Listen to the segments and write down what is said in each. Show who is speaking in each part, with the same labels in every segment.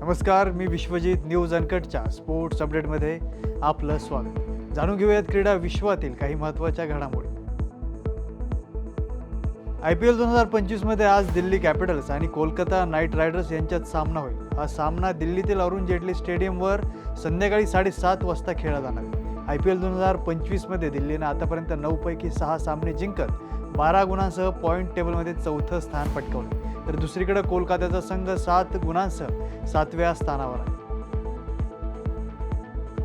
Speaker 1: नमस्कार, मी Vishwajit. News अनकटच्या sports अपडेटमध्ये आपलं स्वागत. जाणून घेऊयात क्रीडा विश्वातील काही महत्त्वाच्या घडामोडी. IPL 2025 मध्ये आज दिल्ली कॅपिटल्स आणि कोलकाता नाईट रायडर्स यांच्यात सामना होईल. हा सामना दिल्लीतील अरुण जेटली स्टेडियमवर संध्याकाळी 7:30 वाजता खेळला जाणार आहे. IPL 2025 मध्ये दिल्लीने आतापर्यंत 9 पैकी 6 सामने जिंकत 12 गुणांसह पॉईंट टेबलमध्ये चौथं स्थान पटकावलं. तर दुसरीकडे कोलकात्याचा संघ 7 गुणांसह 7व्या स्थानावर आहे.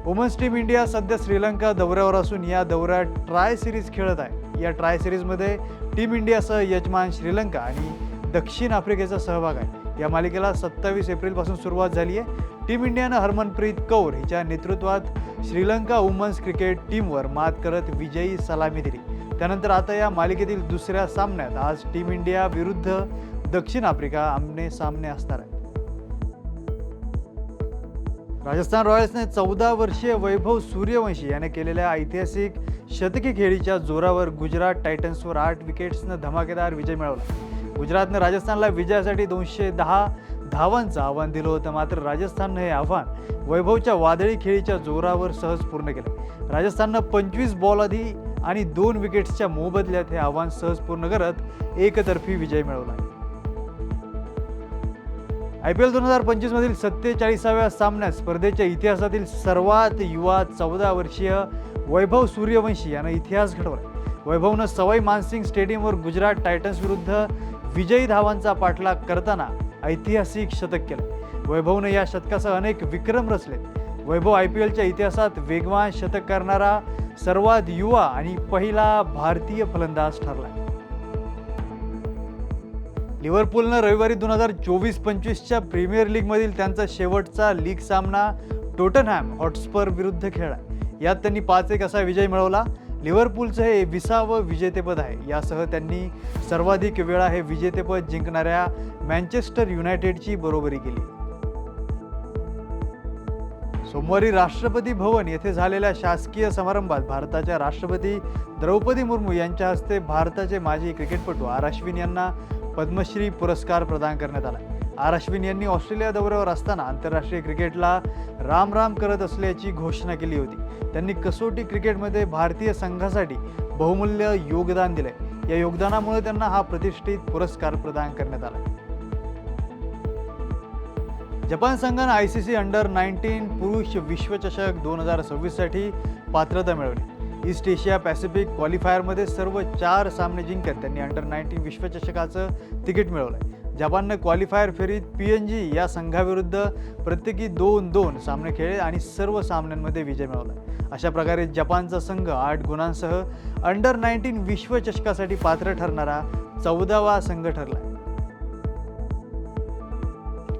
Speaker 1: वुमन्स टीम इंडिया सध्या श्रीलंका दौऱ्यावर असून या दौऱ्यात ट्राय सिरीज खेळत आहे. या ट्राय सिरीजमध्ये टीम इंडियासह यजमान श्रीलंका आणि दक्षिण आफ्रिकेचा सहभाग आहे. या मालिकेला 27 एप्रिलपासून सुरुवात झाली आहे. टीम इंडियानं हरमनप्रीत कौर हिच्या नेतृत्वात श्रीलंका वुमन्स क्रिकेट टीमवर मात करत विजयी सलामी दिली. त्यानंतर आता या मालिकेतील दुसऱ्या सामन्यात आज टीम इंडिया विरुद्ध दक्षिण आफ्रिका आमने सामने असणार आहे. राजस्थान रॉयल्सने 14 वर्षीय वैभव सूर्यवंशी याने केलेल्या ऐतिहासिक शतकी खेळीच्या जोरावर गुजरात टायटन्सवर 8 विकेट्सनं धमाकेदार विजय मिळवला. गुजरातनं राजस्थानला विजयासाठी 210 धावांचं आव्हान दिलं होतं, मात्र राजस्थाननं हे आव्हान वैभवच्या वादळी खेळीच्या जोरावर सहज पूर्ण केलं. राजस्थाननं 25 बॉल आधी आणि 2 विकेट्सच्या मोबदल्यात हे आव्हान सहज पूर्ण करत एकतर्फी विजय मिळवला. IPL 2025 मधील 47व्या सामन्यात स्पर्धेच्या इतिहासातील सर्वात युवा 14 वर्षीय वैभव सूर्यवंशी यानं इतिहास घडवला. वैभवनं सवाई मानसिंग स्टेडियमवर गुजरात टायटन्स विरुद्ध विजयी धावांचा पाठलाग करताना ऐतिहासिक शतक केलं. वैभवनं या शतकासह अनेक विक्रम रचले. वैभव IPLच्या इतिहासात वेगवान शतक करणारा सर्वात युवा आणि पहिला भारतीय फलंदाज ठरला. लिव्हरपूलनं रविवारी 2024-25च्या प्रीमियर लीगमधील त्यांचा शेवटचा लीग सामना टोटनहॅम हॉटस्पर विरुद्ध खेळला. यात त्यांनी 5-1 असा विजय मिळवला. लिव्हरपूलचं हे 20वे विजेतेपद आहे. यासह त्यांनी सर्वाधिक वेळा हे विजेतेपद जिंकणाऱ्या मँचेस्टर युनायटेडची बरोबरी केली. सोमवारी राष्ट्रपती भवन येथे झालेल्या शासकीय समारंभात भारताच्या राष्ट्रपती द्रौपदी मुर्मू यांच्या हस्ते भारताचे माजी क्रिकेटपटू आर अश्विन यांना पद्मश्री पुरस्कार प्रदान करण्यात आला. आर अश्विन यांनी ऑस्ट्रेलिया दौऱ्यावर असताना आंतरराष्ट्रीय क्रिकेटला राम करत असल्याची घोषणा केली होती. त्यांनी कसोटी क्रिकेटमध्ये भारतीय संघासाठी बहुमूल्य योगदान दिले. या योगदानामुळे त्यांना हा प्रतिष्ठित पुरस्कार प्रदान करण्यात आला. जपान संघानं ICC अंडर-19 पुरुष विश्वचषक 2026 साठी पात्रता मिळवली. ईस्ट एशिया पॅसिफिक क्वालिफायरमध्ये सर्व 4 सामने जिंकत त्यांनी अंडर-19 विश्वचषकाचं तिकीट मिळवलंय. जपाननं क्वालिफायर फेरीत PNG या संघाविरुद्ध प्रत्येकी 2-2 सामने खेळले आणि सर्व सामन्यांमध्ये विजय मिळवला. अशा प्रकारे जपानचा संघ 8 गुणांसह अंडर-19 विश्वचषकासाठी पात्र ठरणारा 14वा संघ ठरला.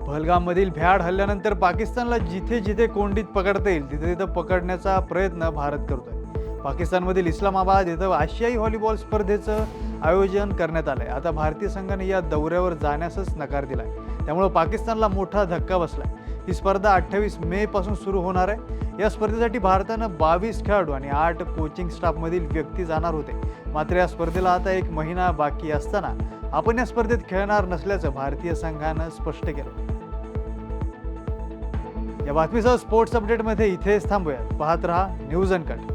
Speaker 1: पहलगाममधील भ्याड हल्ल्यानंतर पाकिस्तानला जिथे जिथे कोंडीत पकडता येईल तिथे तिथं पकडण्याचा प्रयत्न भारत करतोय. पाकिस्तानमधील इस्लामाबाद इथं आशियाई व्हॉलीबॉल स्पर्धेचं आयोजन करण्यात आलंय. आता भारतीय संघाने या दौऱ्यावर जाण्यासच नकार दिलाय. त्यामुळे पाकिस्तानला मोठा धक्का बसलाय. ही स्पर्धा 28 मे पासून सुरू होणार आहे. या स्पर्धेसाठी भारतानं 22 खेळाडू आणि 8 कोचिंग स्टाफमधील व्यक्ती जाणार होते. मात्र या स्पर्धेला आता 1 महिना बाकी असताना आपण या स्पर्धेत खेळणार नसल्याचं भारतीय संघानं स्पष्ट केलं. या बातमीसह स्पोर्ट्स अपडेटमध्ये इथेच थांबूया. पाहत रहा न्यूज अनकट.